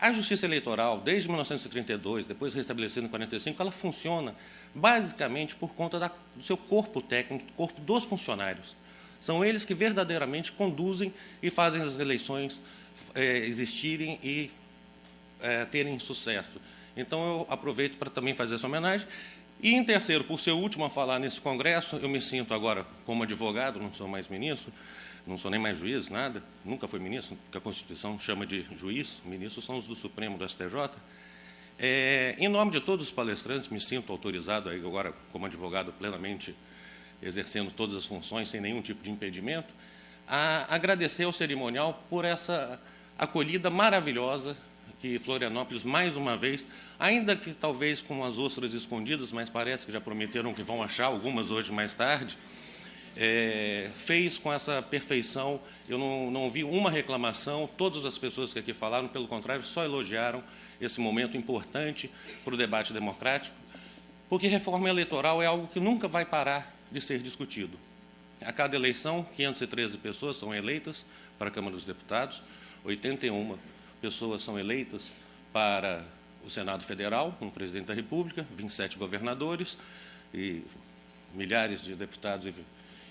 A Justiça Eleitoral, desde 1932, depois restabelecida em 45, ela funciona basicamente por conta do seu corpo técnico, do corpo dos funcionários. São eles que verdadeiramente conduzem e fazem as eleições existirem e terem sucesso. Então, eu aproveito para também fazer essa homenagem. E, em terceiro, por ser o último a falar nesse congresso, eu me sinto agora como advogado, não sou mais ministro, não sou nem mais juiz, nada, nunca fui ministro, porque a Constituição chama de juiz, ministros são os do Supremo, do STJ. Em nome de todos os palestrantes, me sinto autorizado, aí agora, como advogado, plenamente exercendo todas as funções, sem nenhum tipo de impedimento, a agradecer ao cerimonial por essa acolhida maravilhosa que Florianópolis, mais uma vez, ainda que talvez com as ostras escondidas, mas parece que já prometeram que vão achar algumas hoje mais tarde, fez com essa perfeição. Eu não vi uma reclamação, todas as pessoas que aqui falaram, pelo contrário, só elogiaram esse momento importante para o debate democrático, porque reforma eleitoral é algo que nunca vai parar de ser discutido. A cada eleição, 513 pessoas são eleitas para a Câmara dos Deputados, 81 pessoas são eleitas para o Senado Federal, um presidente da República, 27 governadores e milhares de deputados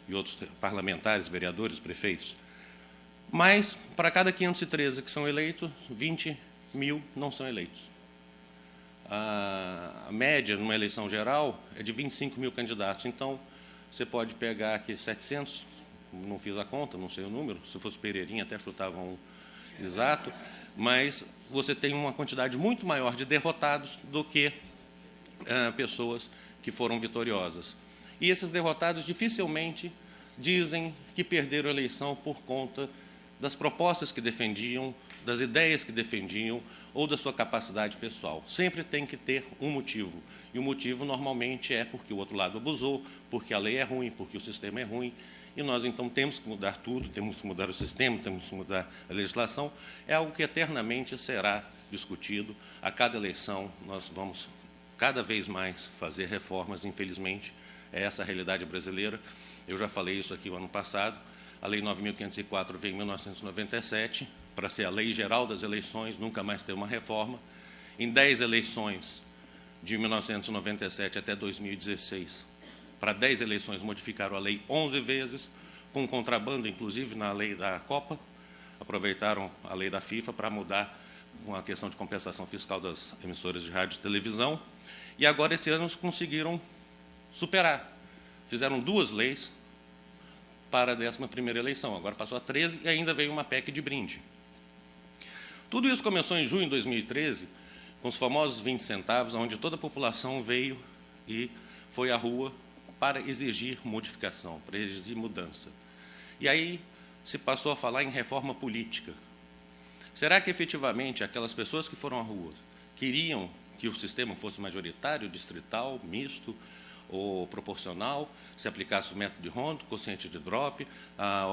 e outros parlamentares, vereadores, prefeitos. Mas, para cada 513 que são eleitos, 20 mil não são eleitos. A média, numa eleição geral, é de 25 mil candidatos. Então, você pode pegar aqui 700, não fiz a conta, não sei o número, se fosse Pereirinha até chutava um exato, mas você tem uma quantidade muito maior de derrotados do que pessoas que foram vitoriosas. E esses derrotados dificilmente dizem que perderam a eleição por conta das propostas que defendiam, das ideias que defendiam ou da sua capacidade pessoal. Sempre tem que ter um motivo. E o motivo, normalmente, é porque o outro lado abusou, porque a lei é ruim, porque o sistema é ruim. E nós, então, temos que mudar tudo, temos que mudar o sistema, temos que mudar a legislação. É algo que eternamente será discutido. A cada eleição, nós vamos cada vez mais fazer reformas, infelizmente. É essa a realidade brasileira. Eu já falei isso aqui o ano passado. A Lei 9.504 veio em 1997, para ser a lei geral das eleições, nunca mais ter uma reforma. Em 10 eleições, de 1997 até 2016, para 10 eleições modificaram a lei 11 vezes, com contrabando, inclusive, na lei da Copa. Aproveitaram a lei da FIFA para mudar a questão de compensação fiscal das emissoras de rádio e televisão. E agora, esse ano, conseguiram superar. Fizeram 2 leis para a 11ª eleição. Agora passou a 13 e ainda veio uma PEC de brinde. Tudo isso começou em junho de 2013, com os famosos 20 centavos, onde toda a população veio e foi à rua para exigir modificação, para exigir mudança. E aí se passou a falar em reforma política. Será que, efetivamente, aquelas pessoas que foram à rua queriam que o sistema fosse majoritário, distrital, misto ou proporcional, se aplicasse o método de Rondo, quociente de drop,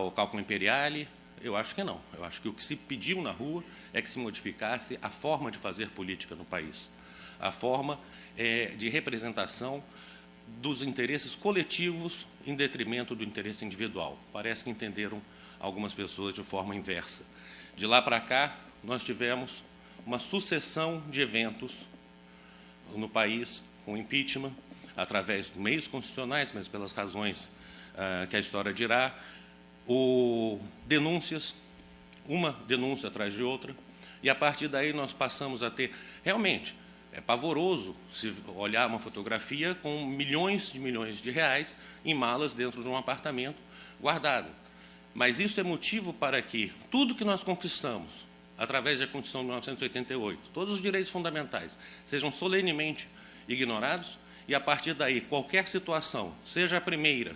o cálculo imperiale? Eu acho que não. Eu acho que o que se pediu na rua é que se modificasse a forma de fazer política no país, a forma de representação dos interesses coletivos em detrimento do interesse individual. Parece que entenderam algumas pessoas de forma inversa. De lá para cá, nós tivemos uma sucessão de eventos no país com impeachment, através de meios constitucionais, mas pelas razões que a história dirá, denúncias, uma denúncia atrás de outra, e, a partir daí, nós passamos a ter, realmente, é pavoroso se olhar uma fotografia com milhões de reais em malas dentro de um apartamento guardado. Mas isso é motivo para que tudo que nós conquistamos, através da Constituição de 1988, todos os direitos fundamentais, sejam solenemente ignorados, e, a partir daí, qualquer situação, seja a primeira,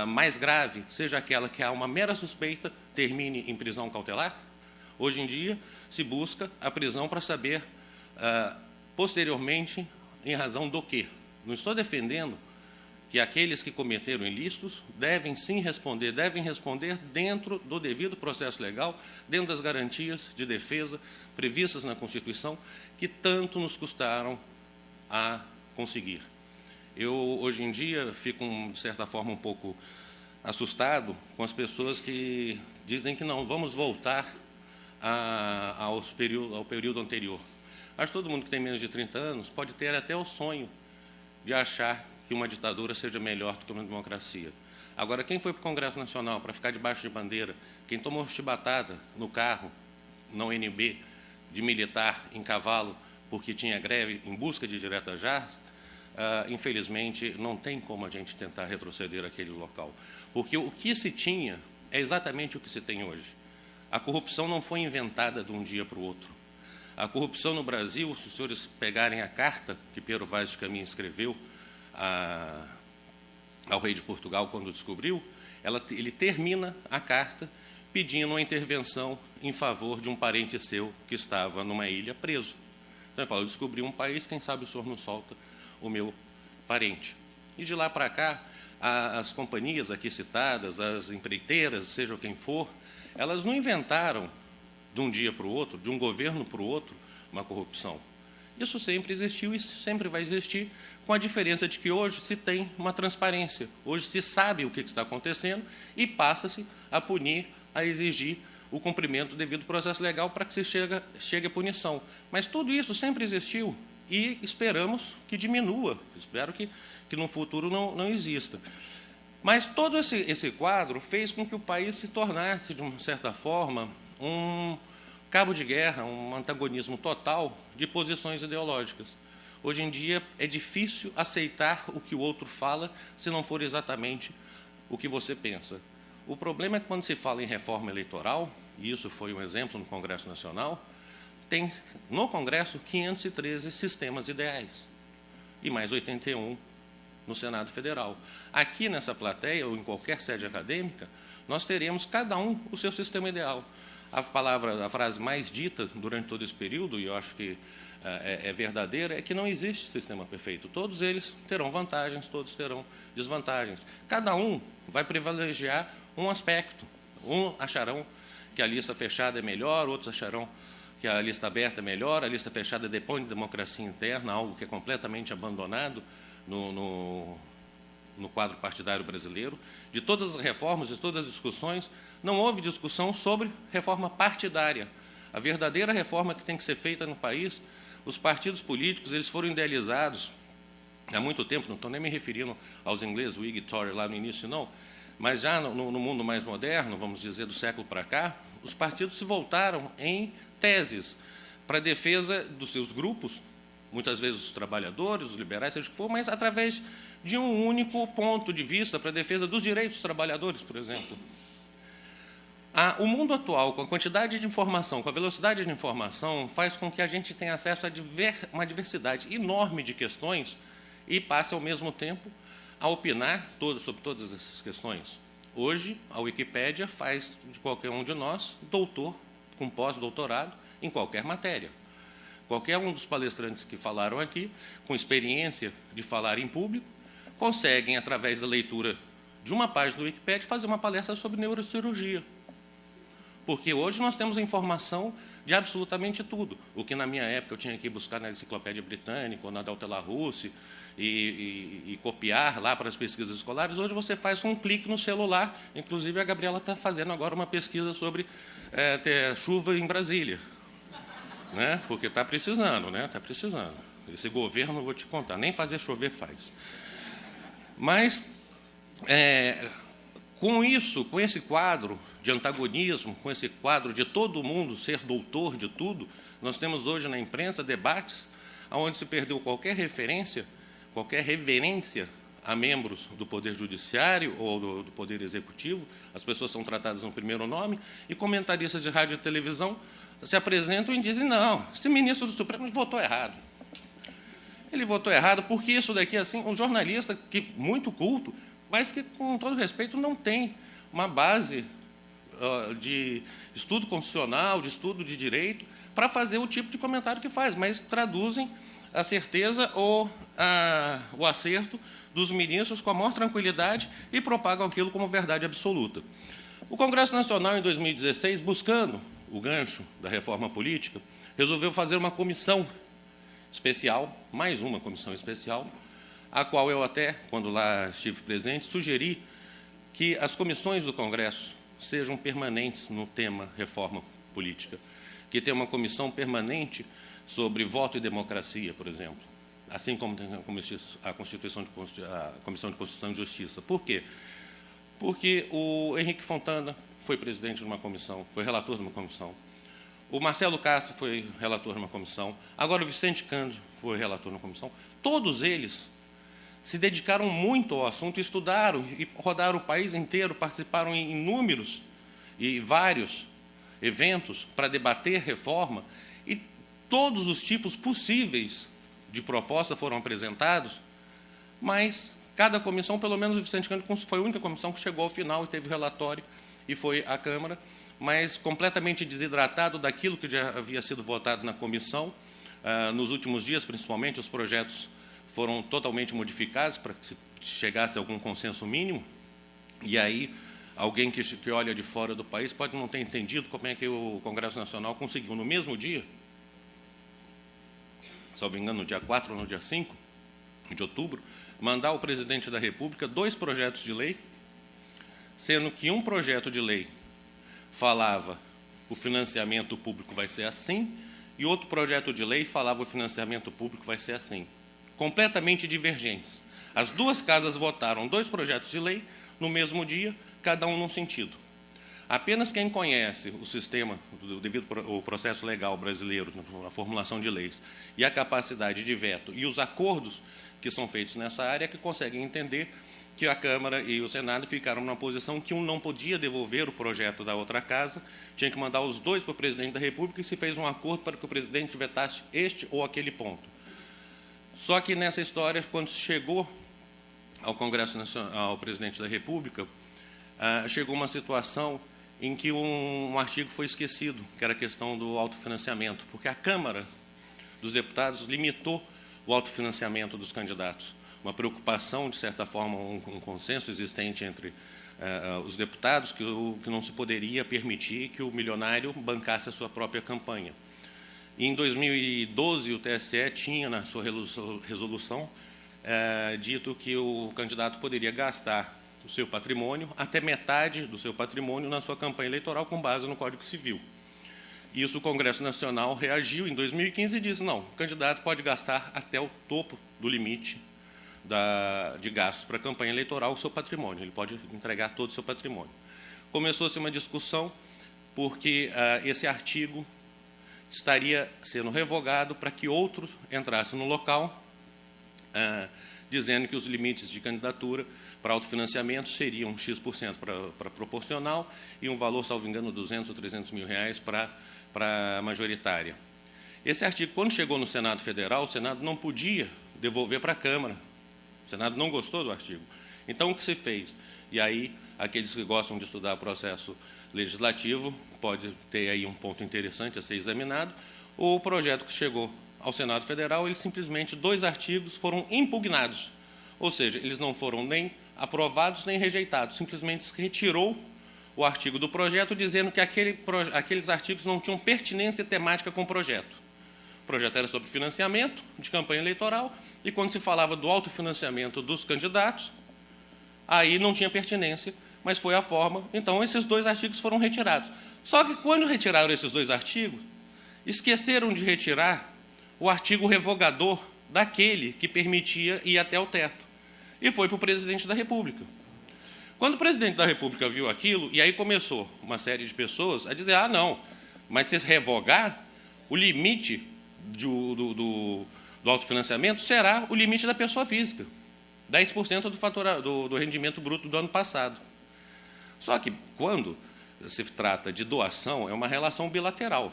mais grave, seja aquela que há uma mera suspeita, termine em prisão cautelar. Hoje em dia, se busca a prisão para saber, posteriormente, em razão do quê. Não estou defendendo que aqueles que cometeram ilícitos devem responder dentro do devido processo legal, dentro das garantias de defesa previstas na Constituição, que tanto nos custaram a conseguir. Eu, hoje em dia, fico, de certa forma, um pouco assustado com as pessoas que dizem que não, vamos voltar ao período anterior. Acho que todo mundo que tem menos de 30 anos pode ter até o sonho de achar que uma ditadura seja melhor do que uma democracia. Agora, quem foi para o Congresso Nacional para ficar debaixo de bandeira, quem tomou chibatada no carro, na UNB, de militar em cavalo, porque tinha greve em busca de direta-já, infelizmente, não tem como a gente tentar retroceder aquele local. Porque o que se tinha é exatamente o que se tem hoje. A corrupção não foi inventada de um dia para o outro. A corrupção no Brasil, se os senhores pegarem a carta que Pero Vaz de Caminha escreveu ao rei de Portugal quando descobriu, ele termina a carta pedindo uma intervenção em favor de um parente seu que estava numa ilha preso. Então ele fala, eu descobri um país, quem sabe o senhor não solta o meu parente. E de lá para cá, as companhias aqui citadas, as empreiteiras, seja quem for, elas não inventaram de um dia para o outro, de um governo para o outro, uma corrupção. Isso sempre existiu e sempre vai existir, com a diferença de que hoje se tem uma transparência. Hoje se sabe o que está acontecendo e passa-se a punir, a exigir o cumprimento do devido processo legal para que se chegue à punição. Mas tudo isso sempre existiu e esperamos que diminua. Espero que no futuro não exista. Mas todo esse quadro fez com que o país se tornasse, de uma certa forma, um cabo de guerra, um antagonismo total de posições ideológicas. Hoje em dia é difícil aceitar o que o outro fala se não for exatamente o que você pensa. O problema é que quando se fala em reforma eleitoral, e isso foi um exemplo no Congresso Nacional, tem no Congresso 513 sistemas ideais e mais 81 no Senado Federal. Aqui nessa plateia, ou em qualquer sede acadêmica, nós teremos cada um o seu sistema ideal. A frase mais dita durante todo esse período, e eu acho que é verdadeira, é que não existe sistema perfeito. Todos eles terão vantagens, todos terão desvantagens. Cada um vai privilegiar um aspecto. Um acharão que a lista fechada é melhor, outros acharão que a lista aberta é melhor, a lista fechada depõe de democracia interna, algo que é completamente abandonado no quadro partidário brasileiro. De todas as reformas, de todas as discussões, não houve discussão sobre reforma partidária. A verdadeira reforma que tem que ser feita no país, os partidos políticos, eles foram idealizados há muito tempo, não estou nem me referindo aos ingleses, Whig e Tory lá no início, não, mas já no mundo mais moderno, vamos dizer, do século para cá, os partidos se voltaram em teses para a defesa dos seus grupos, muitas vezes os trabalhadores, os liberais, seja o que for, mas através de um único ponto de vista para a defesa dos direitos dos trabalhadores, por exemplo. O mundo atual, com a quantidade de informação, com a velocidade de informação, faz com que a gente tenha acesso a uma diversidade enorme de questões e passe, ao mesmo tempo, a opinar sobre todas essas questões. Hoje, a Wikipédia faz de qualquer um de nós doutor, com pós-doutorado, em qualquer matéria. Qualquer um dos palestrantes que falaram aqui, com experiência de falar em público, conseguem, através da leitura de uma página do Wikipédia, fazer uma palestra sobre neurocirurgia. Porque hoje nós temos a informação de absolutamente tudo. O que, na minha época, eu tinha que buscar na Enciclopédia Britânica ou na Dalton-LaRousse e copiar lá para as pesquisas escolares, hoje você faz um clique no celular. Inclusive, a Gabriela está fazendo agora uma pesquisa sobre ter chuva em Brasília. Né? Porque está precisando, né? Está precisando. Esse governo, não vou te contar, nem fazer chover faz. Mas, com isso, com esse quadro de antagonismo, com esse quadro de todo mundo ser doutor de tudo, nós temos hoje na imprensa debates onde se perdeu qualquer referência, qualquer reverência a membros do Poder Judiciário ou do Poder Executivo. As pessoas são tratadas no primeiro nome e comentaristas de rádio e televisão se apresentam e dizem, não, esse ministro do Supremo votou errado. Ele votou errado porque isso daqui, assim, um jornalista muito culto, mas que, com todo respeito, não tem uma base de estudo constitucional, de estudo de direito, para fazer o tipo de comentário que faz, mas traduzem a certeza ou o acerto dos ministros com a maior tranquilidade e propagam aquilo como verdade absoluta. O Congresso Nacional, em 2016, buscando o gancho da reforma política, resolveu fazer uma comissão especial, mais uma comissão especial, a qual eu até, quando lá estive presente, sugeri que as comissões do Congresso sejam permanentes no tema reforma política. que tem uma comissão permanente sobre voto e democracia, por exemplo, assim como tem a Comissão de Constituição e Justiça. Por quê? Porque o Henrique Fontana foi presidente de uma comissão, foi relator de uma comissão. O Marcelo Castro foi relator de uma comissão. Agora o Vicente Cândido foi relator de uma comissão. Todos eles se dedicaram muito ao assunto, estudaram e rodaram o país inteiro, participaram em inúmeros e vários eventos para debater reforma, e todos os tipos possíveis de proposta foram apresentados, mas cada comissão, pelo menos o Vicente Cândido foi a única comissão que chegou ao final e teve relatório, e foi à Câmara, mas completamente desidratado daquilo que já havia sido votado na comissão. Nos últimos dias, principalmente, os projetos foram totalmente modificados para que se chegasse a algum consenso mínimo, e aí alguém que olha de fora do país pode não ter entendido como é que o Congresso Nacional conseguiu, no mesmo dia, salvo engano, no dia 4 ou no dia 5 de outubro, mandar ao presidente da República 2 projetos de lei, sendo que um projeto de lei falava o financiamento público vai ser assim, e outro projeto de lei falava o financiamento público vai ser assim. Completamente divergentes. As duas casas votaram 2 projetos de lei no mesmo dia, cada um num sentido. Apenas quem conhece o sistema, o processo legal brasileiro, na formulação de leis, e a capacidade de veto e os acordos que são feitos nessa área, é que conseguem entender que a Câmara e o Senado ficaram numa posição que um não podia devolver o projeto da outra casa, tinha que mandar os 2 para o presidente da República, e se fez um acordo para que o presidente vetasse este ou aquele ponto. Só que nessa história, quando se chegou ao Congresso Nacional, ao presidente da República, chegou uma situação em que um artigo foi esquecido, que era a questão do autofinanciamento, porque a Câmara dos Deputados limitou o autofinanciamento dos candidatos. Uma preocupação, de certa forma, um consenso existente entre os deputados, que não se poderia permitir que o milionário bancasse a sua própria campanha. E, em 2012, o TSE tinha, na sua resolução, dito que o candidato poderia gastar o seu patrimônio, até metade do seu patrimônio, na sua campanha eleitoral, com base no Código Civil. Isso o Congresso Nacional reagiu em 2015 e disse, não, o candidato pode gastar até o topo do limite de gastos para a campanha eleitoral o seu patrimônio, ele pode entregar todo o seu patrimônio. Começou-se uma discussão, porque esse artigo estaria sendo revogado para que outro entrasse no local, dizendo que os limites de candidatura para autofinanciamento seriam X% para proporcional e um valor, salvo engano, 200 ou 300 mil reais para majoritária. Esse artigo, quando chegou no Senado Federal, o Senado não podia devolver para a Câmara. O Senado não gostou do artigo. Então, o que se fez? E aí, aqueles que gostam de estudar o processo legislativo, pode ter aí um ponto interessante a ser examinado. O projeto que chegou ao Senado Federal, simplesmente 2 artigos foram impugnados. Ou seja, eles não foram nem aprovados nem rejeitados, simplesmente se retirou o artigo do projeto, dizendo que aqueles artigos não tinham pertinência temática com o projeto. O projeto era sobre financiamento de campanha eleitoral, e quando se falava do autofinanciamento dos candidatos, aí não tinha pertinência, mas foi a forma. Então, esses 2 artigos foram retirados. Só que, quando retiraram esses 2 artigos, esqueceram de retirar o artigo revogador daquele que permitia ir até o teto, e foi para o presidente da República. Quando o presidente da República viu aquilo, e aí começou uma série de pessoas a dizer, não, mas se revogar, o limite do autofinanciamento será o limite da pessoa física, 10% do rendimento bruto do ano passado. Só que, quando se trata de doação, é uma relação bilateral.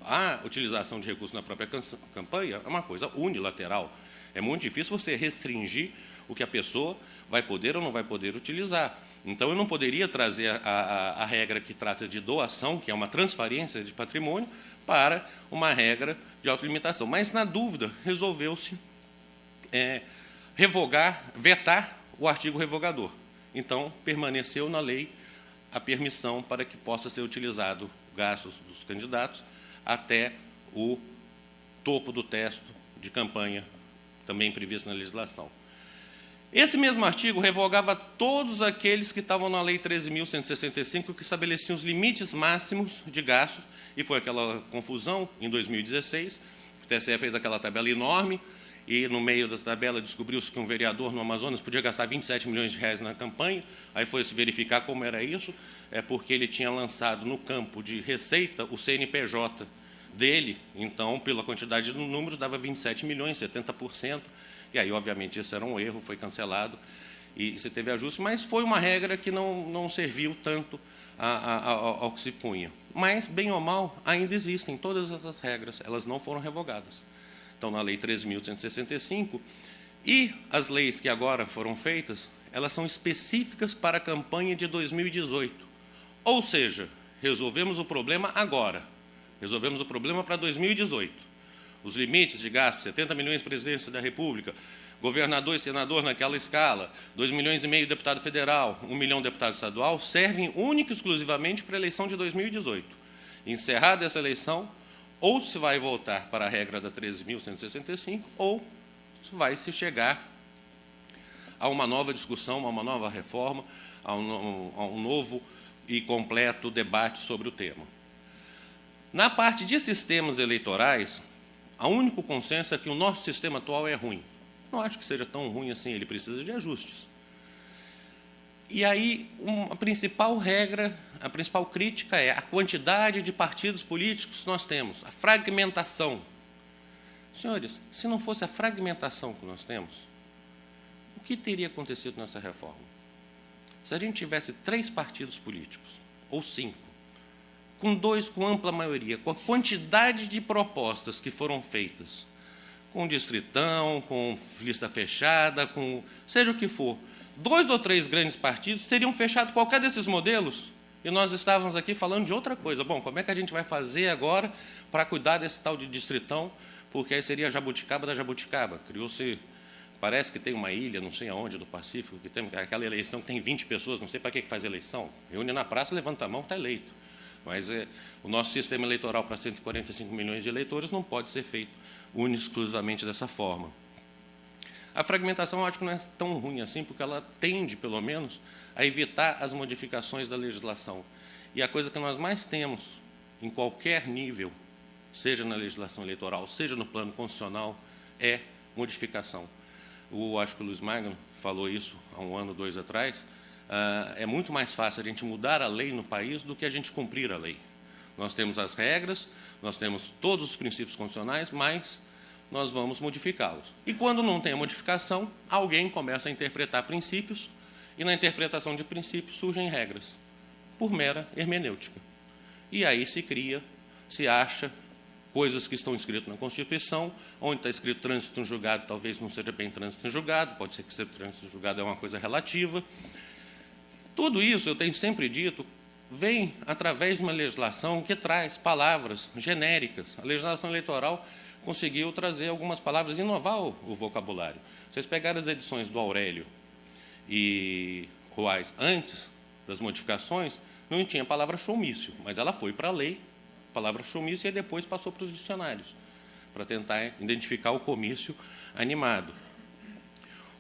A utilização de recursos na própria campanha é uma coisa unilateral. É muito difícil você restringir o que a pessoa vai poder ou não vai poder utilizar. Então, eu não poderia trazer a regra que trata de doação, que é uma transferência de patrimônio, para uma regra de autolimitação. Mas, na dúvida, resolveu-se vetar o artigo revogador. Então, permaneceu na lei a permissão para que possa ser utilizado gastos dos candidatos até o topo do teto de campanha, também previsto na legislação. Esse mesmo artigo revogava todos aqueles que estavam na Lei 13.165, que estabeleciam os limites máximos de gasto, e foi aquela confusão em 2016, o TSE fez aquela tabela enorme, e no meio dessa tabela descobriu-se que um vereador no Amazonas podia gastar 27 milhões de reais na campanha, aí foi se verificar como era isso, é porque ele tinha lançado no campo de receita o CNPJ dele, então, pela quantidade de números, dava 27 milhões, 70%, e aí, obviamente, isso era um erro, foi cancelado, e se teve ajuste, mas foi uma regra que não serviu tanto ao que se punha. Mas, bem ou mal, ainda existem todas essas regras, elas não foram revogadas. Então, na Lei 13.165, e as leis que agora foram feitas, elas são específicas para a campanha de 2018. Ou seja, resolvemos o problema agora, resolvemos o problema para 2018. Os limites de gasto, 70 milhões de presidência da República, governador e senador naquela escala, 2,5 milhões de deputado federal, 1 milhão de deputado estadual, servem única e exclusivamente para a eleição de 2018. Encerrada essa eleição, ou se vai voltar para a regra da 13.165, ou vai se chegar a uma nova discussão, a uma nova reforma, a um novo e completo debate sobre o tema. Na parte de sistemas eleitorais, o único consenso é que o nosso sistema atual é ruim. Não acho que seja tão ruim assim, ele precisa de ajustes. E aí, a principal regra, a principal crítica é a quantidade de partidos políticos que nós temos, a fragmentação. Senhores, se não fosse a fragmentação que nós temos, o que teria acontecido nessa reforma? Se a gente tivesse 3 partidos políticos, ou 5, com 2 com ampla maioria, com a quantidade de propostas que foram feitas, com distritão, com lista fechada, com seja o que for, 2 ou 3 grandes partidos teriam fechado qualquer desses modelos e nós estávamos aqui falando de outra coisa. Bom, como é que a gente vai fazer agora para cuidar desse tal de distritão? Porque aí seria a jabuticaba da jabuticaba. Criou-se, parece que tem uma ilha, não sei aonde, do Pacífico, que tem aquela eleição que tem 20 pessoas, não sei para que faz eleição. Reúne na praça, levanta a mão, está eleito. Mas o nosso sistema eleitoral para 145 milhões de eleitores não pode ser feito única e exclusivamente dessa forma. A fragmentação eu acho que não é tão ruim assim, porque ela tende, pelo menos, a evitar as modificações da legislação. E a coisa que nós mais temos, em qualquer nível, seja na legislação eleitoral, seja no plano constitucional, é modificação. Acho que o Luiz Magno falou isso há 1 ano, 2 atrás, é muito mais fácil a gente mudar a lei no país do que a gente cumprir a lei. Nós temos as regras, nós temos todos os princípios constitucionais, mas nós vamos modificá-los. E quando não tem a modificação, alguém começa a interpretar princípios, e na interpretação de princípios surgem regras, por mera hermenêutica. E aí se cria, se acha coisas que estão escritas na Constituição, onde está escrito trânsito em julgado, talvez não seja bem trânsito em julgado, pode ser que ser trânsito em julgado é uma coisa relativa. Tudo isso, eu tenho sempre dito, vem através de uma legislação que traz palavras genéricas. A legislação eleitoral conseguiu trazer algumas palavras, inovar o vocabulário. Vocês pegaram as edições do Aurélio e Ruais antes das modificações, não tinha a palavra showmício, mas ela foi para a lei, a palavra showmício, e depois passou para os dicionários, para tentar identificar o comício animado.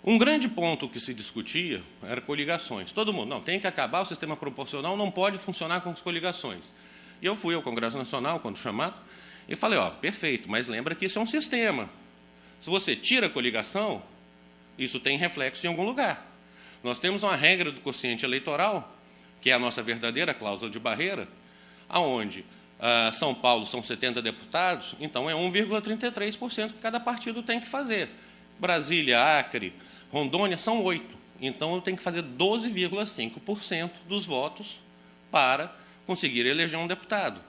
Um grande ponto que se discutia era coligações. Todo mundo, não, tem que acabar o sistema proporcional, não pode funcionar com as coligações. E eu fui ao Congresso Nacional, quando chamado, e falei, perfeito, mas lembra que isso é um sistema. Se você tira a coligação, isso tem reflexo em algum lugar. Nós temos uma regra do quociente eleitoral, que é a nossa verdadeira cláusula de barreira, aonde São Paulo são 70 deputados, então é 1,33% que cada partido tem que fazer. Brasília, Acre, Rondônia são 8. Então, eu tenho que fazer 12,5% dos votos para conseguir eleger um deputado.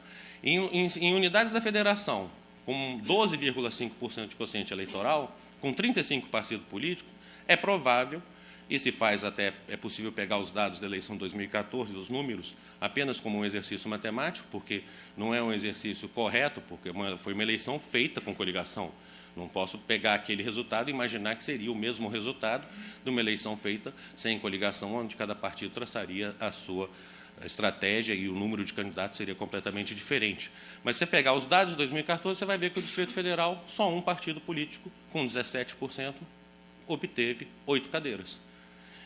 Em unidades da federação, com 12,5% de quociente eleitoral, com 35 partidos políticos, é provável, e se faz até, é possível pegar os dados da eleição de 2014, os números, apenas como um exercício matemático, porque não é um exercício correto, porque foi uma eleição feita com coligação. Não posso pegar aquele resultado e imaginar que seria o mesmo resultado de uma eleição feita sem coligação, onde cada partido traçaria a sua estratégia e o número de candidatos seria completamente diferente. Mas se você pegar os dados de 2014, você vai ver que o Distrito Federal, só um partido político, com 17%, obteve 8 cadeiras.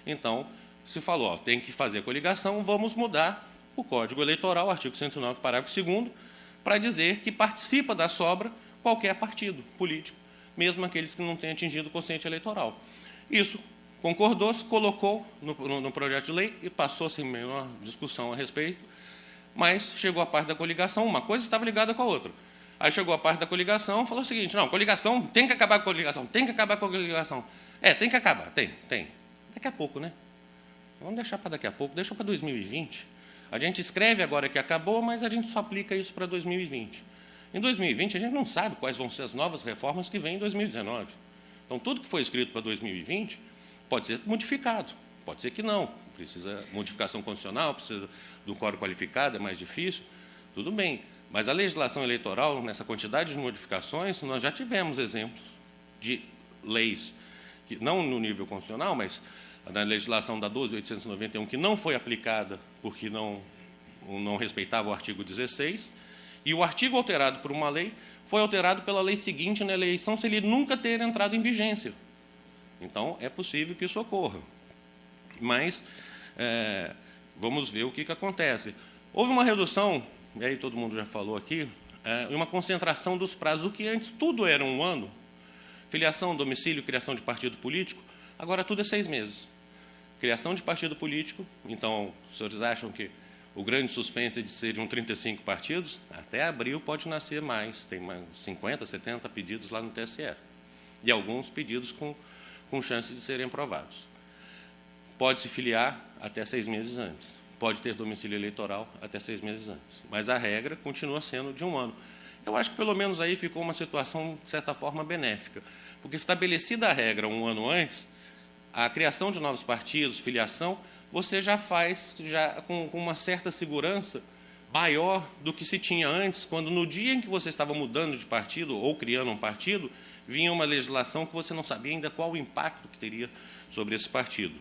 Então, se falou, ó, tem que fazer a coligação, vamos mudar o Código Eleitoral, artigo 109, parágrafo 2º, para dizer que participa da sobra qualquer partido político, mesmo aqueles que não tenham atingido o quociente eleitoral. Isso concordou-se, colocou no projeto de lei e passou sem menor discussão a respeito, mas chegou a parte da coligação, uma coisa estava ligada com a outra. Aí chegou a parte da coligação, falou o seguinte, não, coligação, tem que acabar com a coligação, tem que acabar com a coligação. Tem que acabar, tem. Daqui a pouco, né? Vamos deixar para daqui a pouco, deixa para 2020. A gente escreve agora que acabou, mas a gente só aplica isso para 2020. Em 2020, a gente não sabe quais vão ser as novas reformas que vêm em 2019. Então, tudo que foi escrito para 2020 pode ser modificado, pode ser que não. Precisa de modificação constitucional, precisa do quórum qualificado, é mais difícil, tudo bem. Mas a legislação eleitoral, nessa quantidade de modificações, nós já tivemos exemplos de leis, que não no nível constitucional, mas na legislação da 12.891, que não foi aplicada porque não respeitava o artigo 16, e o artigo alterado por uma lei foi alterado pela lei seguinte na eleição, sem ele nunca ter entrado em vigência. Então, é possível que isso ocorra. Mas, vamos ver o que acontece. Houve uma redução, e aí todo mundo já falou aqui, uma concentração dos prazos, o que antes tudo era 1 ano, filiação, domicílio, criação de partido político, agora tudo é 6 meses. Criação de partido político, então, os senhores acham que o grande suspense é de serem 35 partidos? Até abril pode nascer mais, tem mais 50, 70 pedidos lá no TSE, e alguns pedidos com chance de serem aprovados. Pode se filiar até 6 meses antes, pode ter domicílio eleitoral até 6 meses antes, mas a regra continua sendo de 1 ano. Eu acho que, pelo menos, aí ficou uma situação, de certa forma, benéfica, porque, estabelecida a regra 1 ano antes, a criação de novos partidos, filiação, você já faz com uma certa segurança maior do que se tinha antes, quando, no dia em que você estava mudando de partido ou criando um partido, vinha uma legislação que você não sabia ainda qual o impacto que teria sobre esse partido.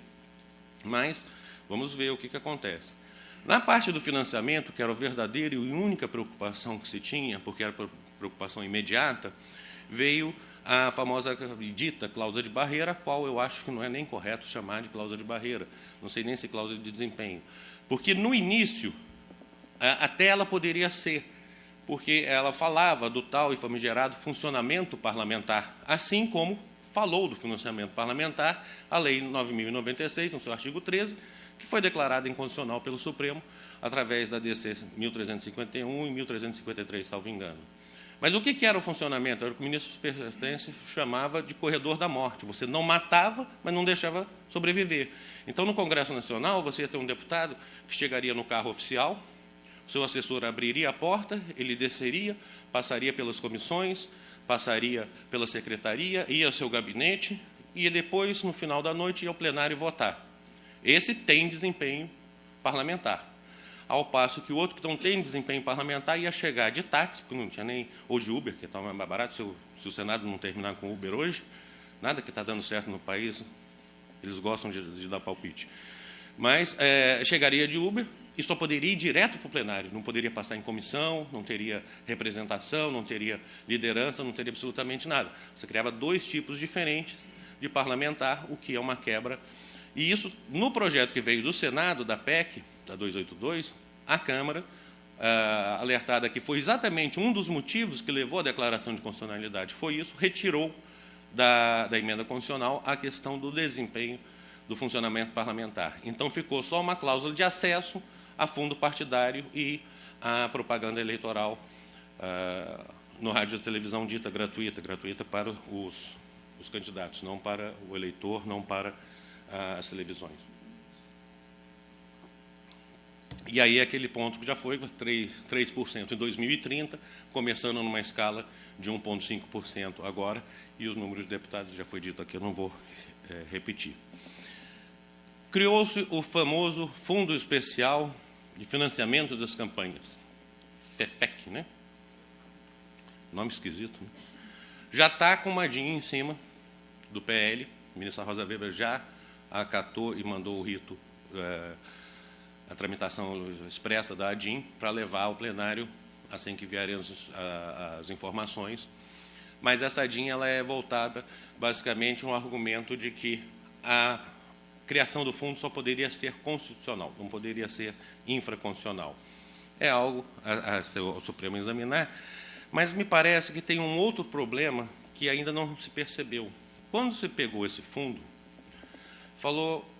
Mas vamos ver o que acontece. Na parte do financiamento, que era a verdadeira e única preocupação que se tinha, porque era preocupação imediata, veio a famosa dita cláusula de barreira, a qual eu acho que não é nem correto chamar de cláusula de barreira, não sei nem se cláusula de desempenho, porque, no início, até ela poderia ser, porque ela falava do tal e famigerado funcionamento parlamentar, assim como falou do financiamento parlamentar a Lei 9.096, no seu artigo 13, que foi declarada inconstitucional pelo Supremo, através da DC 1351 e 1353, salvo engano. Mas o que era o funcionamento? Era o que o ministro Pertence chamava de corredor da morte. Você não matava, mas não deixava sobreviver. Então, no Congresso Nacional, você ia ter um deputado que chegaria no carro oficial, o seu assessor abriria a porta, ele desceria, passaria pelas comissões, passaria pela secretaria, ia ao seu gabinete, e depois, no final da noite, ia ao plenário votar. Esse tem desempenho parlamentar. Ao passo que o outro que não tem desempenho parlamentar ia chegar de táxi, porque não tinha nem, ou de Uber, que estava mais barato, se o Senado não terminar com Uber hoje, nada que está dando certo no país, eles gostam de dar palpite. Mas chegaria de Uber e só poderia ir direto para o plenário, não poderia passar em comissão, não teria representação, não teria liderança, não teria absolutamente nada. Você criava 2 tipos diferentes de parlamentar, o que é uma quebra. E isso, no projeto que veio do Senado, da PEC, da 282, a Câmara, alertada que foi exatamente um dos motivos que levou à declaração de constitucionalidade, foi isso, retirou da emenda constitucional a questão do desempenho do funcionamento parlamentar. Então, ficou só uma cláusula de acesso a fundo partidário e a propaganda eleitoral no rádio e televisão dita gratuita para os candidatos, não para o eleitor, não para as televisões. E aí aquele ponto que já foi 3% em 2030, começando numa escala de 1,5% agora, e os números de deputados já foi dito aqui, eu não vou repetir. Criou-se o famoso Fundo Especial de Financiamento das Campanhas, FEFEC, né? Nome esquisito, né? Já está com uma DIN em cima do PL, a ministra Rosa Weber já acatou e mandou o rito, a tramitação expressa da ADIM, para levar ao plenário, assim que vierem as informações, mas essa DIN ela é voltada, basicamente, a um argumento de que a criação do fundo só poderia ser constitucional, não poderia ser infraconstitucional. É algo a o Supremo examinar, mas me parece que tem um outro problema que ainda não se percebeu. Quando se pegou esse fundo,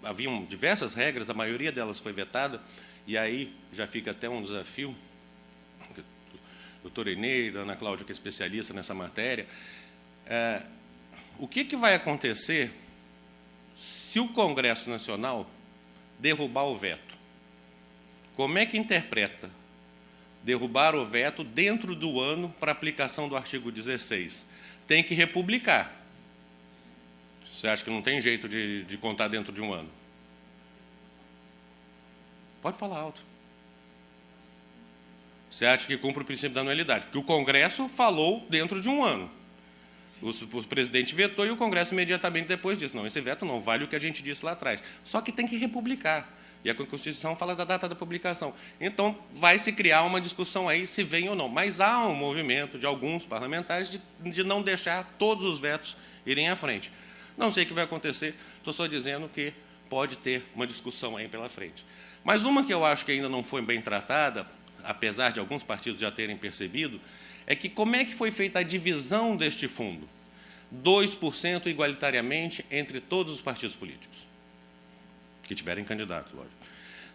haviam diversas regras, a maioria delas foi vetada, e aí já fica até um desafio, doutora Eneida, Ana Cláudia, que é especialista nessa matéria, o que vai acontecer se o Congresso Nacional derrubar o veto? Como é que interpreta derrubar o veto dentro do ano para aplicação do artigo 16? Tem que republicar. Você acha que não tem jeito de contar dentro de um ano? Pode falar alto. Você acha que cumpre o princípio da anualidade? Porque o Congresso falou dentro de um ano. O presidente vetou e o Congresso imediatamente depois disse, não, esse veto não vale o que a gente disse lá atrás. Só que tem que republicar. E a Constituição fala da data da publicação. Então, vai se criar uma discussão aí se vem ou não. Mas há um movimento de alguns parlamentares de não deixar todos os vetos irem à frente. Não sei o que vai acontecer, estou só dizendo que pode ter uma discussão aí pela frente. Mas uma que eu acho que ainda não foi bem tratada, apesar de alguns partidos já terem percebido, é que como é que foi feita a divisão deste fundo? 2% igualitariamente entre todos os partidos políticos, que tiverem candidato, lógico.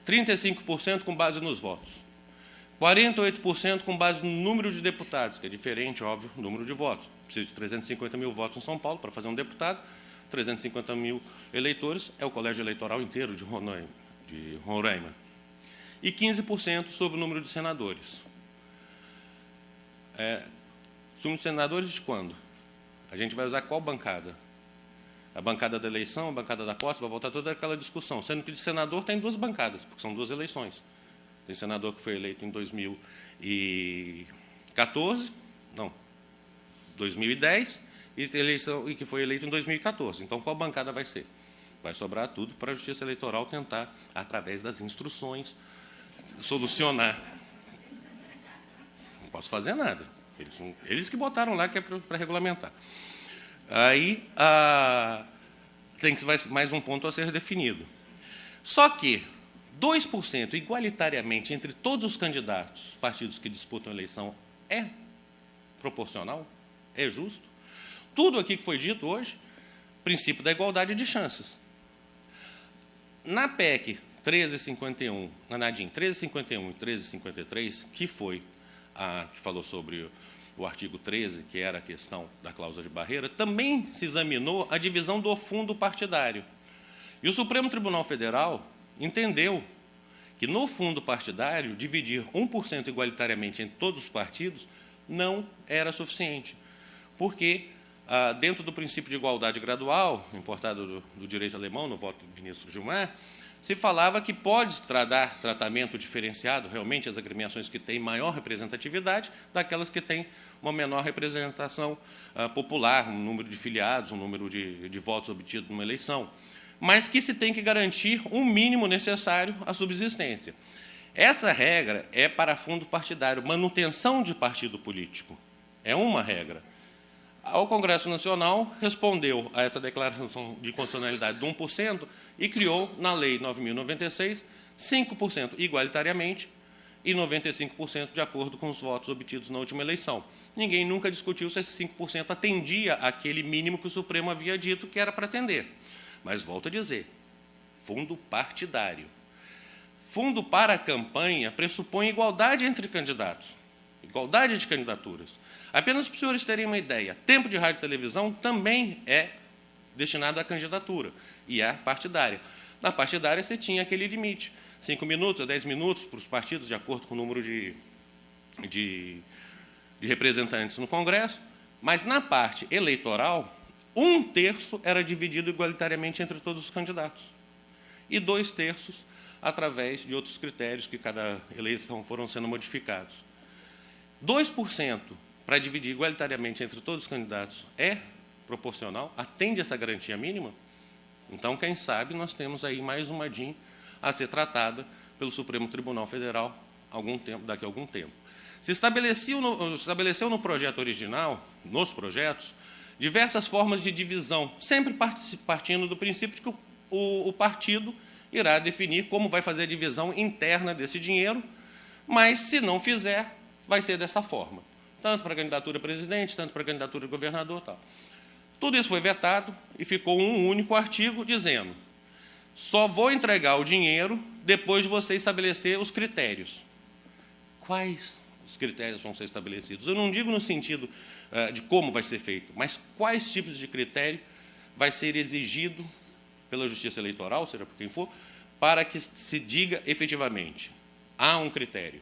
35% com base nos votos. 48% com base no número de deputados, que é diferente, óbvio, do número de votos. Precisa de 350 mil votos em São Paulo para fazer um deputado, 350 mil eleitores, é o colégio eleitoral inteiro de Roraima. E 15% sobre o número de senadores. Número de senadores de quando? A gente vai usar qual bancada? A bancada da eleição, a bancada da posse, vai voltar toda aquela discussão, sendo que de senador tem duas bancadas, porque são duas eleições. Tem senador que foi eleito em 2010, e que foi eleito em 2014. Então, qual bancada vai ser? Vai sobrar tudo para a Justiça Eleitoral tentar, através das instruções, solucionar. Não posso fazer nada. Eles que botaram lá, que é para regulamentar. Aí, tem mais um ponto a ser definido. Só que 2% igualitariamente entre todos os candidatos, partidos que disputam a eleição, é proporcional? É justo? Tudo aqui que foi dito hoje, princípio da igualdade de chances. Na PEC 1351, na NADIM 1351 e 1353, que foi que falou sobre o artigo 13, que era a questão da cláusula de barreira, também se examinou a divisão do fundo partidário. E o Supremo Tribunal Federal entendeu que, no fundo partidário, dividir 1% igualitariamente entre todos os partidos não era suficiente, porque, dentro do princípio de igualdade gradual, importado do direito alemão, no voto do ministro Gilmar, se falava que pode dar tratamento diferenciado, realmente, as agremiações que têm maior representatividade, daquelas que têm uma menor representação popular, um número de filiados, um número de votos obtidos numa eleição, mas que se tem que garantir um mínimo necessário à subsistência. Essa regra é para fundo partidário, manutenção de partido político. É uma regra. O Congresso Nacional respondeu a essa declaração de constitucionalidade de 1% e criou, na Lei 9.096, 5% igualitariamente e 95% de acordo com os votos obtidos na última eleição. Ninguém nunca discutiu se esse 5% atendia àquele mínimo que o Supremo havia dito que era para atender. Mas, volto a dizer, fundo partidário. Fundo para a campanha pressupõe igualdade entre candidatos, igualdade de candidaturas. Apenas para os senhores terem uma ideia, tempo de rádio e televisão também é destinado à candidatura e à partidária. Na partidária, você tinha aquele limite, 5 minutos a 10 minutos para os partidos, de acordo com o número de representantes no Congresso, mas na parte eleitoral, 1/3 era dividido igualitariamente entre todos os candidatos, e 2/3 através de outros critérios que cada eleição foram sendo modificados. 2% para dividir igualitariamente entre todos os candidatos é proporcional? Atende essa garantia mínima? Então, quem sabe, nós temos aí mais uma DIN a ser tratada pelo Supremo Tribunal Federal daqui a algum tempo. se estabeleceu no projeto original, nos projetos, diversas formas de divisão, sempre partindo do princípio de que o partido irá definir como vai fazer a divisão interna desse dinheiro, mas, se não fizer, vai ser dessa forma. Tanto para a candidatura a presidente, tanto para a candidatura a governador, tal. Tudo isso foi vetado e ficou um único artigo dizendo: só vou entregar o dinheiro depois de você estabelecer os critérios. Quais os critérios vão ser estabelecidos? Eu não digo no sentido de como vai ser feito, mas quais tipos de critério vai ser exigido pela Justiça Eleitoral, seja por quem for, para que se diga efetivamente: há um critério.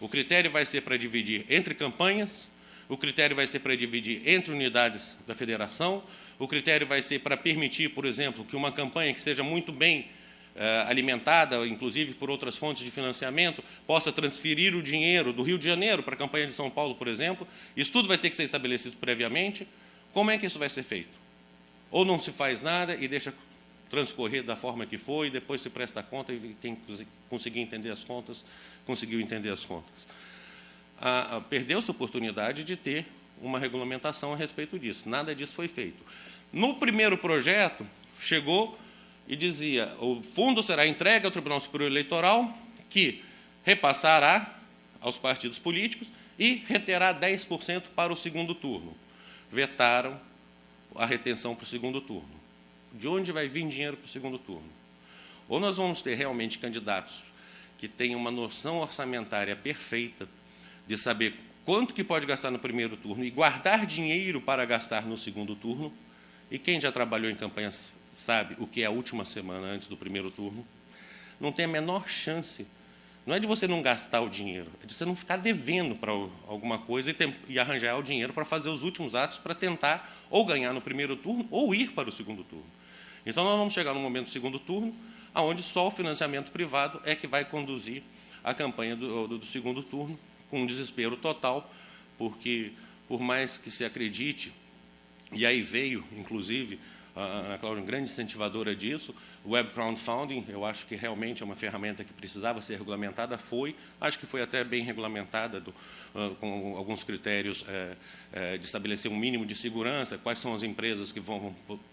O critério vai ser para dividir entre campanhas, o critério vai ser para dividir entre unidades da federação, o critério vai ser para permitir, por exemplo, que uma campanha que seja muito bem alimentada, inclusive por outras fontes de financiamento, possa transferir o dinheiro do Rio de Janeiro para a campanha de São Paulo, por exemplo. Isso tudo vai ter que ser estabelecido previamente. Como é que isso vai ser feito? Ou não se faz nada e deixa transcorrer da forma que foi, e depois se presta conta, e quem conseguir entender as contas, conseguiu entender as contas. Perdeu-se a oportunidade de ter uma regulamentação a respeito disso. Nada disso foi feito. No primeiro projeto, chegou e dizia: o fundo será entregue ao Tribunal Superior Eleitoral, que repassará aos partidos políticos e reterá 10% para o segundo turno. Vetaram a retenção para o segundo turno. De onde vai vir dinheiro para o segundo turno? Ou nós vamos ter realmente candidatos que tenham uma noção orçamentária perfeita de saber quanto que pode gastar no primeiro turno e guardar dinheiro para gastar no segundo turno. E quem já trabalhou em campanhas sabe o que é a última semana antes do primeiro turno. Não tem a menor chance. Não é de você não gastar o dinheiro, é de você não ficar devendo para alguma coisa e arranjar o dinheiro para fazer os últimos atos para tentar ou ganhar no primeiro turno ou ir para o segundo turno. Então, nós vamos chegar no momento do segundo turno, onde só o financiamento privado é que vai conduzir a campanha do segundo turno, com um desespero total, porque, por mais que se acredite, e aí veio, inclusive, a Ana Cláudia, grande incentivadora disso, o web crowdfunding, eu acho que realmente é uma ferramenta que precisava ser regulamentada, acho que foi até bem regulamentada, com alguns critérios de estabelecer um mínimo de segurança, quais são as empresas que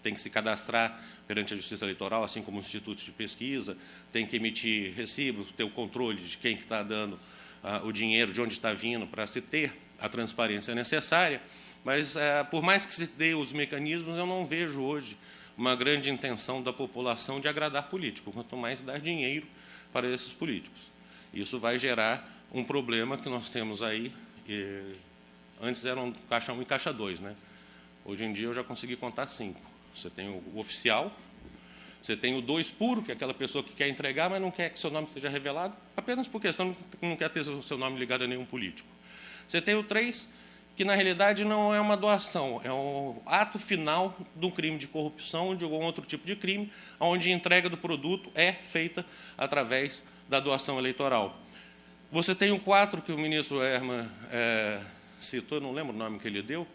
têm que se cadastrar perante a Justiça Eleitoral, assim como os institutos de pesquisa, tem que emitir recibo, ter o controle de quem que está dando o dinheiro, de onde está vindo, para se ter a transparência necessária. Mas, por mais que se dê os mecanismos, eu não vejo hoje uma grande intenção da população de agradar político, quanto mais dar dinheiro para esses políticos. Isso vai gerar um problema que nós temos aí. Antes eram caixa 1 e caixa 2, né? Hoje em dia eu já consegui contar 5. Você tem o oficial, você tem o 2 puro, que é aquela pessoa que quer entregar, mas não quer que seu nome seja revelado, apenas por questão de não quer ter o seu nome ligado a nenhum político. Você tem o 3, que, na realidade, não é uma doação, é um ato final de um crime de corrupção ou de algum outro tipo de crime, onde a entrega do produto é feita através da doação eleitoral. Você tem o 4, que o ministro Herman citou, eu não lembro o nome que ele deu,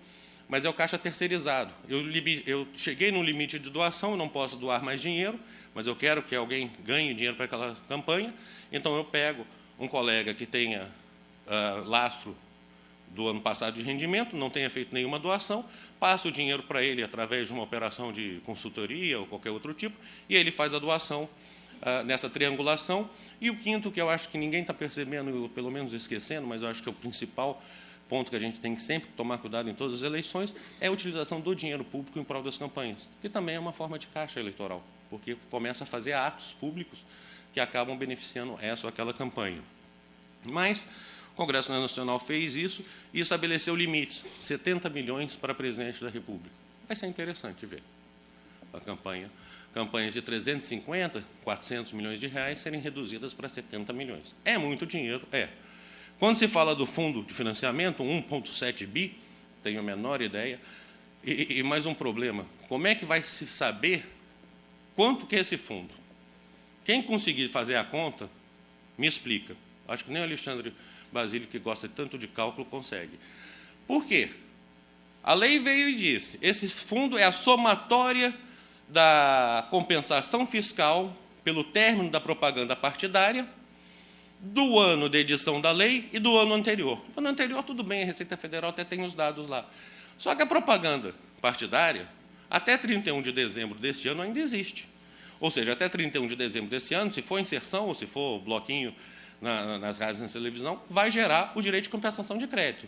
mas é o caixa terceirizado. Eu cheguei no limite de doação, eu não posso doar mais dinheiro, mas eu quero que alguém ganhe dinheiro para aquela campanha, então eu pego um colega que tenha lastro do ano passado de rendimento, não tenha feito nenhuma doação, passo o dinheiro para ele através de uma operação de consultoria ou qualquer outro tipo, e ele faz a doação nessa triangulação. E o 5º, que eu acho que ninguém está percebendo, pelo menos esquecendo, mas eu acho que é o principal ponto que a gente tem que sempre tomar cuidado em todas as eleições, é a utilização do dinheiro público em prol das campanhas, que também é uma forma de caixa eleitoral, porque começa a fazer atos públicos que acabam beneficiando essa ou aquela campanha. Mas o Congresso Nacional fez isso e estabeleceu limites, 70 milhões para presidente da República. Vai ser interessante ver a campanhas de 350, 400 milhões de reais serem reduzidas para 70 milhões. É muito dinheiro? É. Quando se fala do fundo de financiamento, 1,7 bi, tenho a menor ideia, e mais um problema, como é que vai se saber quanto que é esse fundo? Quem conseguir fazer a conta, me explica. Acho que nem o Alexandre Basílio, que gosta tanto de cálculo, consegue. Por quê? A lei veio e disse: esse fundo é a somatória da compensação fiscal pelo término da propaganda partidária, do ano de edição da lei e do ano anterior. No ano anterior, tudo bem, a Receita Federal até tem os dados lá. Só que a propaganda partidária, até 31 de dezembro deste ano, ainda existe. Ou seja, até 31 de dezembro deste ano, se for inserção ou se for bloquinho nas rádios e na televisão, vai gerar o direito de compensação de crédito.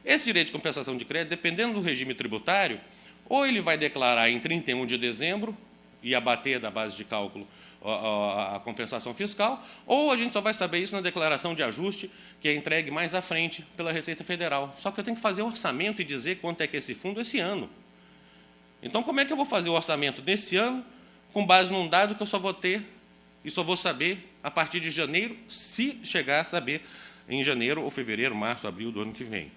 Esse direito de compensação de crédito, dependendo do regime tributário, ou ele vai declarar em 31 de dezembro e abater da base de cálculo a compensação fiscal, ou a gente só vai saber isso na declaração de ajuste, que é entregue mais à frente pela Receita Federal. Só que eu tenho que fazer o orçamento e dizer quanto é que é esse fundo esse ano. Então, como é que eu vou fazer o orçamento desse ano com base num dado que eu só vou ter e só vou saber a partir de janeiro, se chegar a saber em janeiro ou fevereiro, março, abril do ano que vem?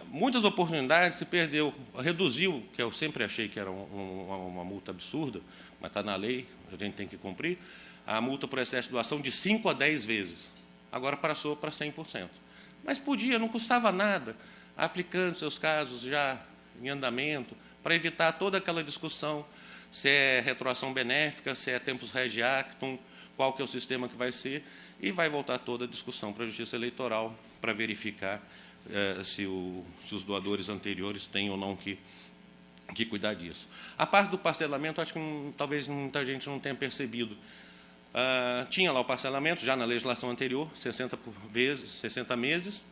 Muitas oportunidades se perdeu, reduziu, que eu sempre achei que era uma multa absurda, mas está na lei, a gente tem que cumprir, a multa por excesso de doação de 5 a 10 vezes. Agora passou para 100%. Mas podia, não custava nada, aplicando seus casos já em andamento, para evitar toda aquela discussão, se é retroação benéfica, se é tempus regi actum, qual que é o sistema que vai ser, e vai voltar toda a discussão para a Justiça Eleitoral, para verificar se os doadores anteriores têm ou não que cuidar disso. A parte do parcelamento, acho que talvez muita gente não tenha percebido. Tinha lá o parcelamento, já na legislação anterior, 60 meses,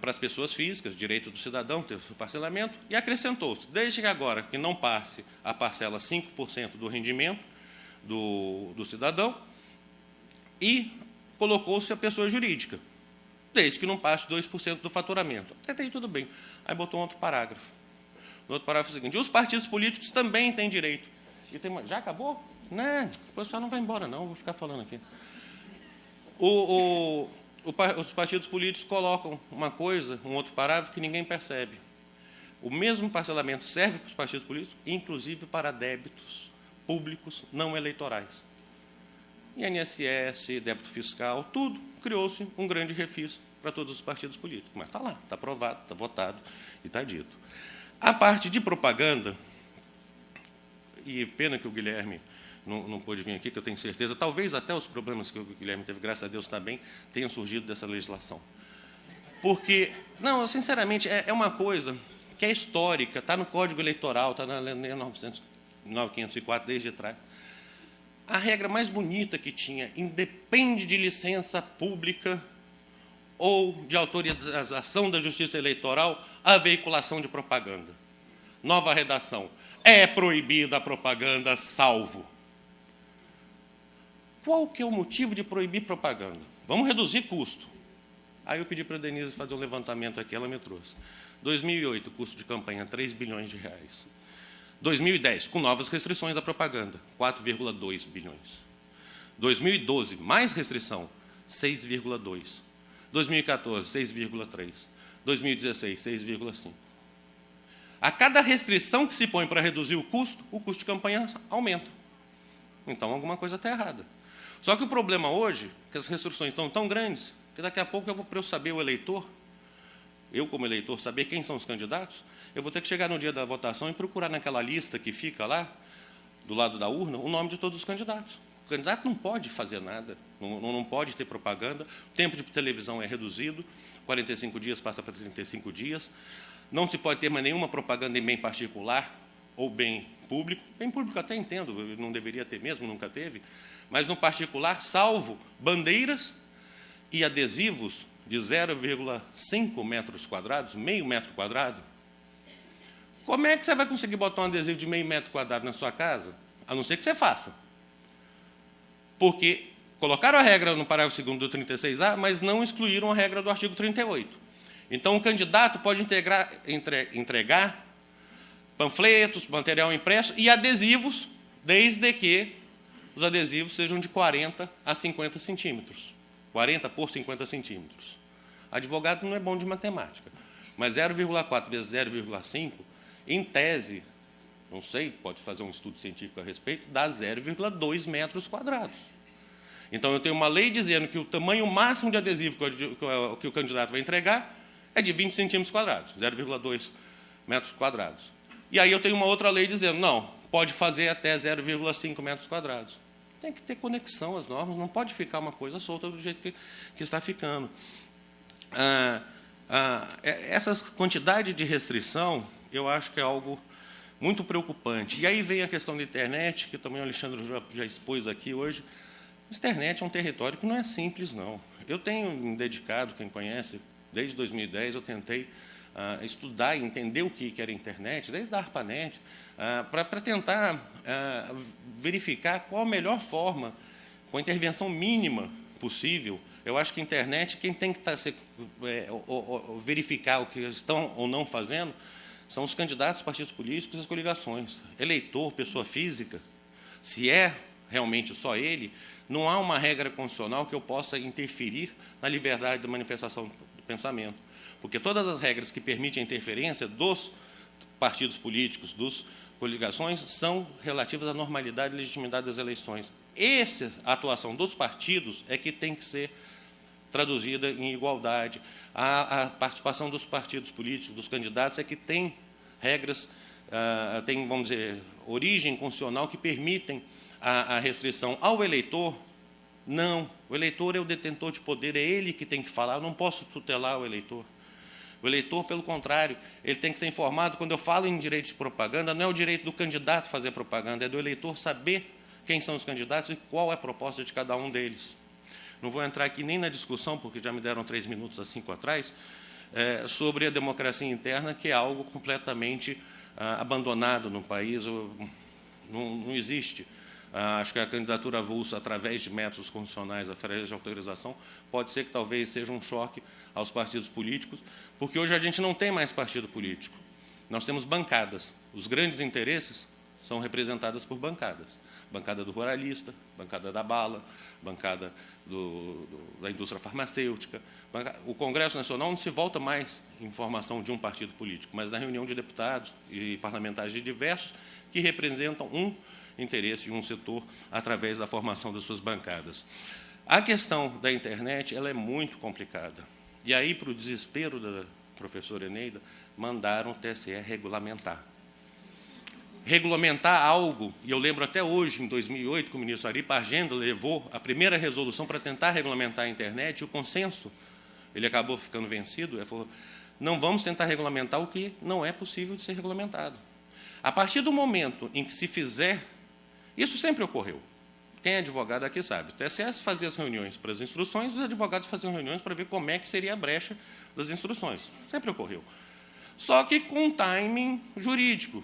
para as pessoas físicas, direito do cidadão ter o parcelamento, e acrescentou-se, desde que agora que não passe a parcela 5% do rendimento do cidadão, e colocou-se a pessoa jurídica, desde que não passe 2% do faturamento. Até aí tudo bem. Aí botou um outro parágrafo. No outro parágrafo é o seguinte: os partidos políticos também têm direito. E já acabou? Não, o pessoal não vai embora, não, vou ficar falando aqui. Os partidos políticos colocam uma coisa, um outro parágrafo, que ninguém percebe. O mesmo parcelamento serve para os partidos políticos, inclusive para débitos públicos não eleitorais. INSS, débito fiscal, tudo, criou-se um grande refis para todos os partidos políticos. Mas está lá, está aprovado, está votado e está dito. A parte de propaganda, e pena que o Guilherme não pôde vir aqui, que eu tenho certeza, talvez até os problemas que o Guilherme teve, graças a Deus também, tenham surgido dessa legislação. Porque, não, sinceramente, é uma coisa que é histórica, está no Código Eleitoral, está na Lei 9504, desde trás. A regra mais bonita que tinha, independe de licença pública ou de autorização da Justiça Eleitoral, a veiculação de propaganda. Nova redação. É proibida a propaganda, salvo. Qual que é o motivo de proibir propaganda? Vamos reduzir custo. Aí eu pedi para a Denise fazer um levantamento aqui, ela me trouxe. 2008, custo de campanha, 3 bilhões de reais. 2010, com novas restrições à propaganda, 4,2 bilhões. 2012, mais restrição, 6,2. 2014, 6,3. 2016, 6,5. A cada restrição que se põe para reduzir o custo de campanha aumenta. Então, alguma coisa está errada. Só que o problema hoje é que as restrições estão tão grandes que daqui a pouco, para eu saber o eleitor, eu como eleitor, saber quem são os candidatos, eu vou ter que chegar no dia da votação e procurar naquela lista que fica lá, do lado da urna, o nome de todos os candidatos. O candidato não pode fazer nada, não pode ter propaganda, o tempo de televisão é reduzido, 45 dias passa para 35 dias, não se pode ter mais nenhuma propaganda em bem particular ou bem público. Bem público até entendo, não deveria ter mesmo, nunca teve, mas no particular, salvo bandeiras e adesivos de 0,5 metros quadrados, meio metro quadrado. Como é que você vai conseguir botar um adesivo de meio metro quadrado na sua casa? A não ser que você faça. Porque colocaram a regra no parágrafo 2º do 36A, mas não excluíram a regra do artigo 38. Então, o candidato pode entregar panfletos, material impresso e adesivos, desde que os adesivos sejam de 40 a 50 centímetros. 40 por 50 centímetros. Advogado não é bom de matemática, mas 0,4 vezes 0,5, em tese, não sei, pode fazer um estudo científico a respeito, dá 0,2 metros quadrados. Então, eu tenho uma lei dizendo que o tamanho máximo de adesivo que o candidato vai entregar é de 20 centímetros quadrados, 0,2 metros quadrados. E aí eu tenho uma outra lei dizendo, não, pode fazer até 0,5 metros quadrados. tem que ter conexão às normas, não pode ficar uma coisa solta do jeito que está ficando. Essa quantidade de restrição, eu acho que é algo muito preocupante. E aí vem a questão da internet, que também o Alexandre já expôs aqui hoje. A internet é um território que não é simples, não. Eu tenho me dedicado, quem conhece, desde 2010, eu tentei estudar e entender o que era a internet, desde a ARPANET, para tentar verificar qual a melhor forma, com a intervenção mínima possível. Eu acho que a internet, quem tem que verificar o que estão ou não fazendo, são os candidatos, partidos políticos e as coligações. Eleitor, pessoa física, se é realmente só ele, não há uma regra constitucional que eu possa interferir na liberdade de manifestação do pensamento. Porque todas as regras que permitem a interferência dos partidos políticos, das coligações, são relativas à normalidade e legitimidade das eleições. A atuação dos partidos é que tem que ser traduzida em igualdade. A participação dos partidos políticos, dos candidatos, é que tem regras, tem, vamos dizer, origem constitucional que permitem a restrição. Ao eleitor, não. O eleitor é o detentor de poder, é ele que tem que falar, eu não posso tutelar o eleitor. O eleitor, pelo contrário, ele tem que ser informado. Quando eu falo em direito de propaganda, não é o direito do candidato fazer propaganda, é do eleitor saber quem são os candidatos e qual é a proposta de cada um deles. Não vou entrar aqui nem na discussão, porque já me deram 3 minutos há 5 atrás, sobre a democracia interna, que é algo completamente abandonado no país, não existe. Acho que a candidatura avulsa, através de métodos constitucionais, através de autorização, pode ser que talvez seja um choque aos partidos políticos, porque hoje a gente não tem mais partido político. Nós temos bancadas. Os grandes interesses são representados por bancadas. Bancada do ruralista, bancada da bala, bancada da indústria farmacêutica. O Congresso Nacional não se volta mais em formação de um partido político, mas na reunião de deputados e parlamentares de diversos que representam um interesse em um setor através da formação das suas bancadas. A questão da internet ela é muito complicada. E aí, para o desespero da professora Eneida, mandaram o TSE regulamentar. Regulamentar algo, e eu lembro até hoje, em 2008, que o ministro Ari Pargenda levou a primeira resolução para tentar regulamentar a internet, e o consenso, ele acabou ficando vencido, ele falou, não vamos tentar regulamentar o que não é possível de ser regulamentado. A partir do momento em que se fizer, isso sempre ocorreu. Quem é advogado aqui sabe. O TSE fazia as reuniões para as instruções, os advogados faziam reuniões para ver como é que seria a brecha das instruções. Sempre ocorreu. Só que com timing jurídico.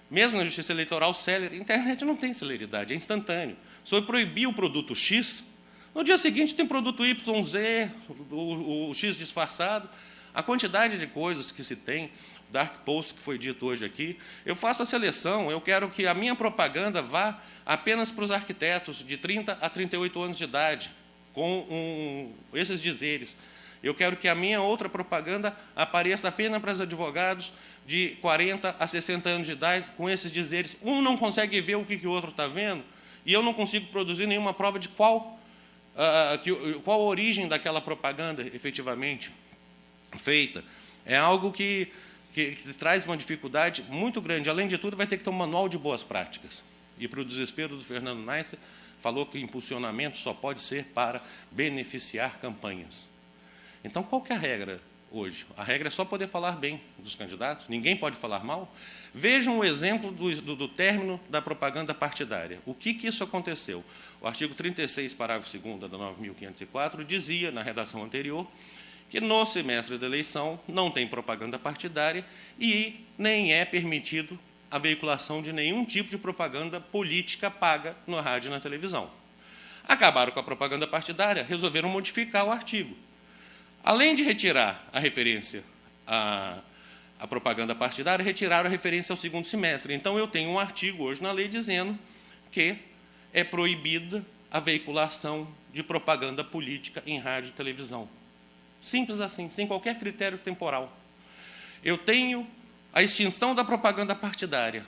Mesmo na justiça eleitoral célere, a internet não tem celeridade, é instantâneo. Se eu proibir o produto X, no dia seguinte tem produto YZ, o X disfarçado. A quantidade de coisas que se tem, dark post que foi dito hoje aqui, eu faço a seleção, eu quero que a minha propaganda vá apenas para os arquitetos de 30 a 38 anos de idade, com esses dizeres. Eu quero que a minha outra propaganda apareça apenas para os advogados de 40 a 60 anos de idade, com esses dizeres. Um não consegue ver o que o outro está vendo, e eu não consigo produzir nenhuma prova de qual a origem daquela propaganda efetivamente feita. É algo que traz uma dificuldade muito grande. Além de tudo, vai ter que ter um manual de boas práticas. E, para o desespero do Fernando Neisser, falou que impulsionamento só pode ser para beneficiar campanhas. Então, qual que é a regra hoje? A regra é só poder falar bem dos candidatos, ninguém pode falar mal. Vejam o exemplo do término da propaganda partidária. O que isso aconteceu? O artigo 36, parágrafo 2º da 9.504, dizia, na redação anterior, que no semestre da eleição não tem propaganda partidária e nem é permitido a veiculação de nenhum tipo de propaganda política paga no rádio e na televisão. Acabaram com a propaganda partidária, resolveram modificar o artigo. Além de retirar a referência à propaganda partidária, retiraram a referência ao segundo semestre. Então, eu tenho um artigo hoje na lei dizendo que é proibida a veiculação de propaganda política em rádio e televisão. Simples assim, sem qualquer critério temporal. Eu tenho a extinção da propaganda partidária.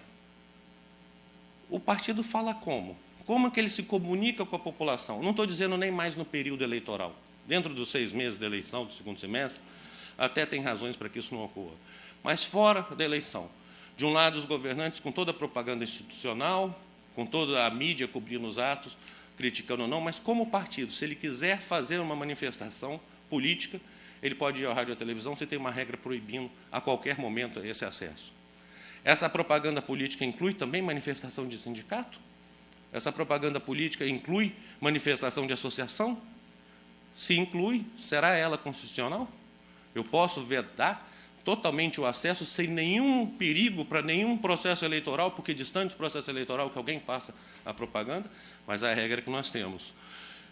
O partido fala como? Como é que ele se comunica com a população? Não estou dizendo nem mais no período eleitoral. Dentro dos 6 meses da eleição, do segundo semestre, até tem razões para que isso não ocorra. Mas fora da eleição, de um lado os governantes com toda a propaganda institucional, com toda a mídia cobrindo os atos, criticando ou não, mas como partido, se ele quiser fazer uma manifestação política, ele pode ir à rádio ou à televisão, você tem uma regra proibindo a qualquer momento esse acesso. Essa propaganda política inclui também manifestação de sindicato? Essa propaganda política inclui manifestação de associação? Se inclui, será ela constitucional? Eu posso vedar totalmente o acesso sem nenhum perigo para nenhum processo eleitoral, porque distante do processo eleitoral que alguém faça a propaganda, mas é a regra que nós temos.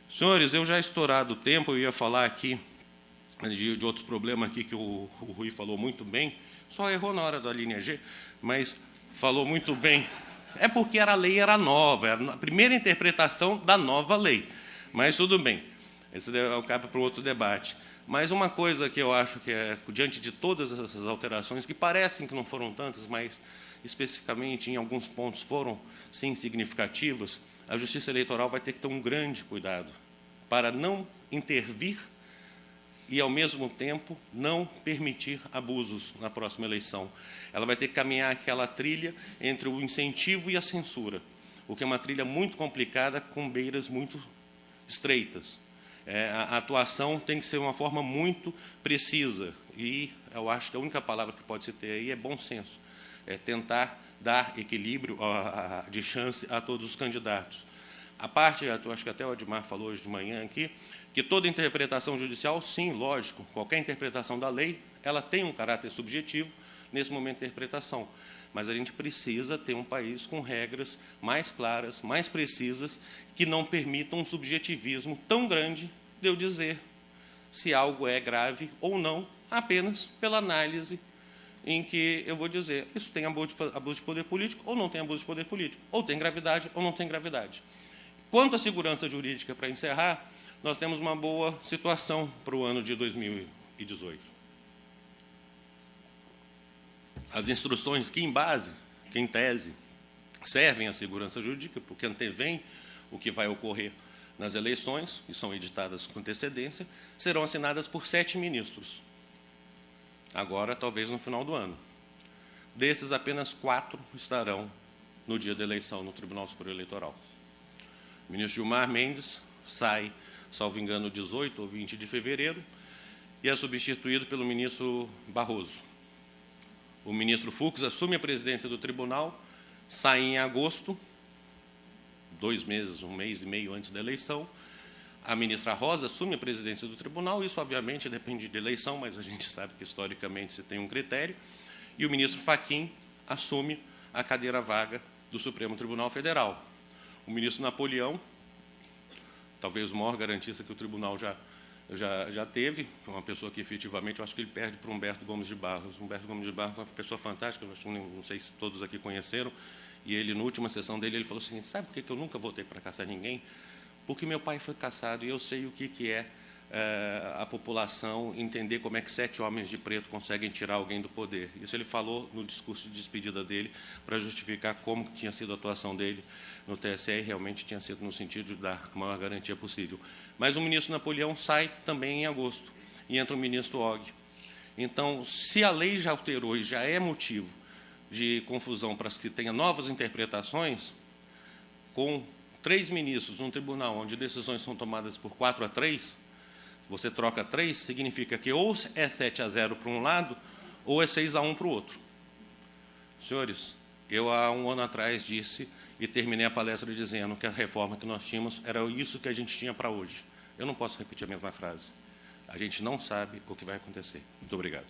Senhores, eu já estourado o tempo, eu ia falar aqui de outros problemas aqui que o Rui falou muito bem, só errou na hora da linha G, mas falou muito bem. É porque a lei era nova, era a primeira interpretação da nova lei. Mas tudo bem, esse acaba para outro debate. Mas uma coisa que eu acho que é, diante de todas essas alterações, que parecem que não foram tantas, mas especificamente em alguns pontos foram, sim, significativas, a Justiça Eleitoral vai ter que ter um grande cuidado para não intervir e, ao mesmo tempo, não permitir abusos na próxima eleição. Ela vai ter que caminhar aquela trilha entre o incentivo e a censura, o que é uma trilha muito complicada, com beiras muito estreitas. A atuação tem que ser uma forma muito precisa, e eu acho que a única palavra que pode se ter aí é bom senso, é tentar dar equilíbrio de chance a todos os candidatos. A parte, eu acho que até o Admar falou hoje de manhã aqui, que toda interpretação judicial, sim, lógico, qualquer interpretação da lei, ela tem um caráter subjetivo nesse momento de interpretação, mas a gente precisa ter um país com regras mais claras, mais precisas, que não permitam um subjetivismo tão grande de eu dizer se algo é grave ou não, apenas pela análise em que eu vou dizer isso tem abuso de poder político ou não tem abuso de poder político, ou tem gravidade ou não tem gravidade. Quanto à segurança jurídica, para encerrar, nós temos uma boa situação para o ano de 2018. As instruções que, em base, que em tese, servem à segurança jurídica, porque antevêm o que vai ocorrer nas eleições, e são editadas com antecedência, serão assinadas por 7 ministros. Agora, talvez no final do ano. Desses, apenas 4 estarão no dia da eleição no Tribunal Superior Eleitoral. O ministro Gilmar Mendes sai, salvo engano, 18 ou 20 de fevereiro, e é substituído pelo ministro Barroso. O ministro Fux assume a presidência do tribunal, sai em agosto, 2 meses, 1 mês e meio antes da eleição. A ministra Rosa assume a presidência do tribunal, isso obviamente depende de eleição, mas a gente sabe que historicamente se tem um critério, e o ministro Fachin assume a cadeira vaga do Supremo Tribunal Federal. O ministro Napoleão, talvez o maior garantista que o tribunal já teve, uma pessoa que efetivamente, eu acho que ele perde para Humberto Gomes de Barros. Humberto Gomes de Barros é uma pessoa fantástica, eu acho, não sei se todos aqui conheceram, e ele, na última sessão dele, ele falou assim, sabe por que eu nunca votei para caçar ninguém? Porque meu pai foi caçado e eu sei o que é a população entender como é que 7 homens de preto conseguem tirar alguém do poder. Isso ele falou no discurso de despedida dele, para justificar como tinha sido a atuação dele no TSE, e realmente tinha sido no sentido de dar a maior garantia possível. Mas o ministro Napoleão sai também em agosto, e entra o ministro Og. Então, se a lei já alterou e já é motivo de confusão para que tenha novas interpretações, com 3 ministros num tribunal onde decisões são tomadas por 4-3, você troca 3, significa que ou é 7-0 para um lado, ou é 6-1 para o outro. Senhores, eu há 1 ano atrás disse e terminei a palestra dizendo que a reforma que nós tínhamos era isso que a gente tinha para hoje. Eu não posso repetir a mesma frase. A gente não sabe o que vai acontecer. Muito obrigado.